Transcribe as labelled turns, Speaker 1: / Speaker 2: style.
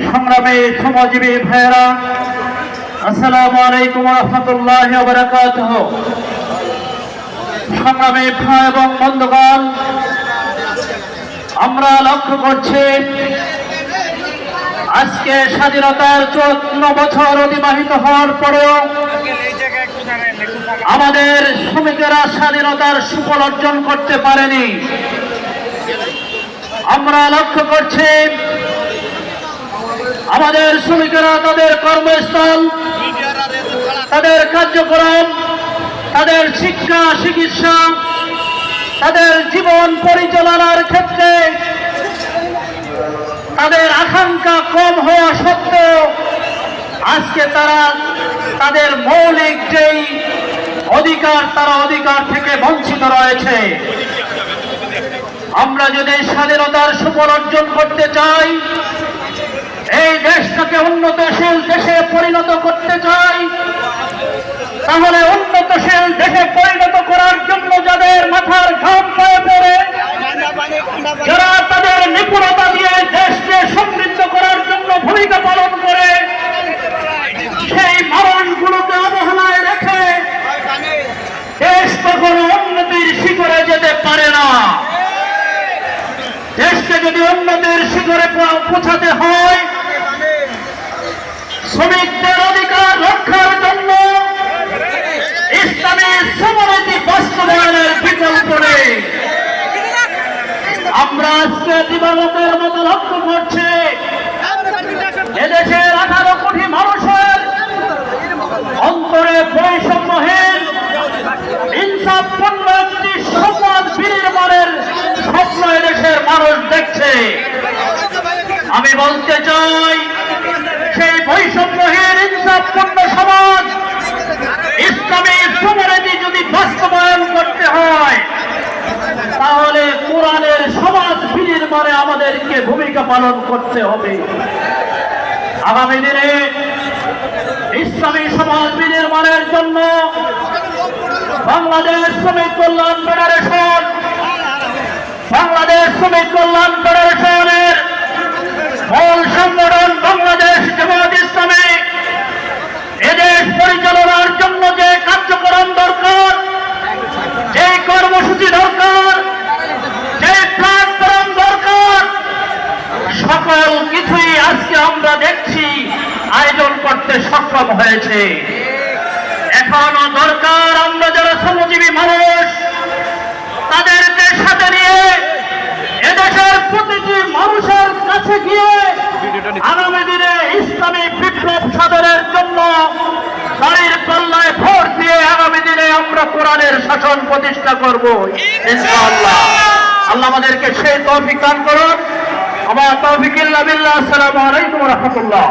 Speaker 1: সংগ্রামী শ্রমজীবী ভাইয়েরা, আসসালামু আলাইকুম ওয়া রাহমাতুল্লাহি ওয়া বারাকাতুহু। সংগ্রামী ভাই এবং বন্ধুগণ, আমরা লক্ষ্য করছি আজকে স্বাধীনতার 54 বছর অতিবাহিত হওয়ার পরেও আমাদের শ্রমিকেরা স্বাধীনতার সুফল অর্জন করতে পারেনি। আমরা লক্ষ্য করছি আমাদের শ্রমিকেরা তাদের কর্মস্থল, তাদের কার্যক্রম, তাদের শিক্ষা চিকিৎসা, তাদের জীবন পরিচালনার ক্ষেত্রে তাদের আকাঙ্ক্ষা কম হওয়া সত্ত্বেও আজকে তারা তাদের মৌলিক যেই অধিকার, তারা অধিকার থেকে বঞ্চিত রয়েছে। আমরা যদি স্বাধীনতার সুফল অর্জন করতে চাই, এই দেশটাকে উন্নতশীল দেশে পরিণত করতে চাই, তাহলে উন্নতশীল দেশে পরিণত করার জন্য যাদের মাথার ঘাম পায়ে পড়ে, যারা তাদের নিপুণতা দিয়ে দেশকে সমৃদ্ধ করার জন্য ভূমিকা পালন করে, সেই মানুষগুলোকে অবহেলায় রেখে দেশ কখনো উন্নতির শিখরে যেতে পারে না। দেশকে যদি উন্নতির শিখরে পৌঁছাতে হয়, শ্রমিকদের অধিকার রক্ষার জন্য ইসলামী শ্রমনীতি বাস্তবায়নের বিকল্প নেই। আমরা আজকে দিবালোকের মতো লক্ষ্য করছি এদেশের 18 কোটি মানুষের অন্তরে বৈষম্যহীন ইনসাফপূর্ণ একটি সমাজ বিনির্মাণের স্বপ্ন এদেশের মানুষ দেখছে। আমি বলতে চাই, সেই বৈষম্যহীন ইনসাফপূর্ণ সমাজ ইসলামী শ্রমনীতি যদি বাস্তবায়ন করতে হয়, তাহলে কোরআনের সমাজ বিনির্মাণে আমাদেরকে ভূমিকা পালন করতে হবে। আগামী দিনে ইসলামী সমাজ বিনির্মাণের জন্য বাংলাদেশ শ্রমিক কল্যাণ ফেডারেশন, বাংলাদেশ শ্রমিক কল্যাণ ফেডারেশনের মূল সংগঠন বাংলাদেশ জামায়াত ইসলামী এদেশ পরিচালনার জন্য যে কার্যক্রম দরকার, যে কর্মসূচি দরকার, যে প্ল্যাটফর্ম দরকার, সকল কিছুই আজকে আমরা দেখছি আয়োজন করতে সক্ষম হয়েছে। এখনো দরকার আমরা যারা শ্রমজীবী মানুষ তাদেরকে সাথে নিয়ে এদেশের প্রতিটি মানুষের কাছে গিয়ে আগামী দিনে ইসলামী বিপ্লব সাধনের জন্য দাঁড়ির পাল্লায় ভোট দিয়ে আগামী দিনে আমরা কোরআনের শাসন প্রতিষ্ঠা করব ইনশাআল্লাহ। আল্লাহ আমাদেরকে সেই তৌফিক দান করুন। আমার তৌফিক ইল্লা বিল্লাহ। আসসালামু আলাইকুম ওয়া রাহমাতুল্লাহ।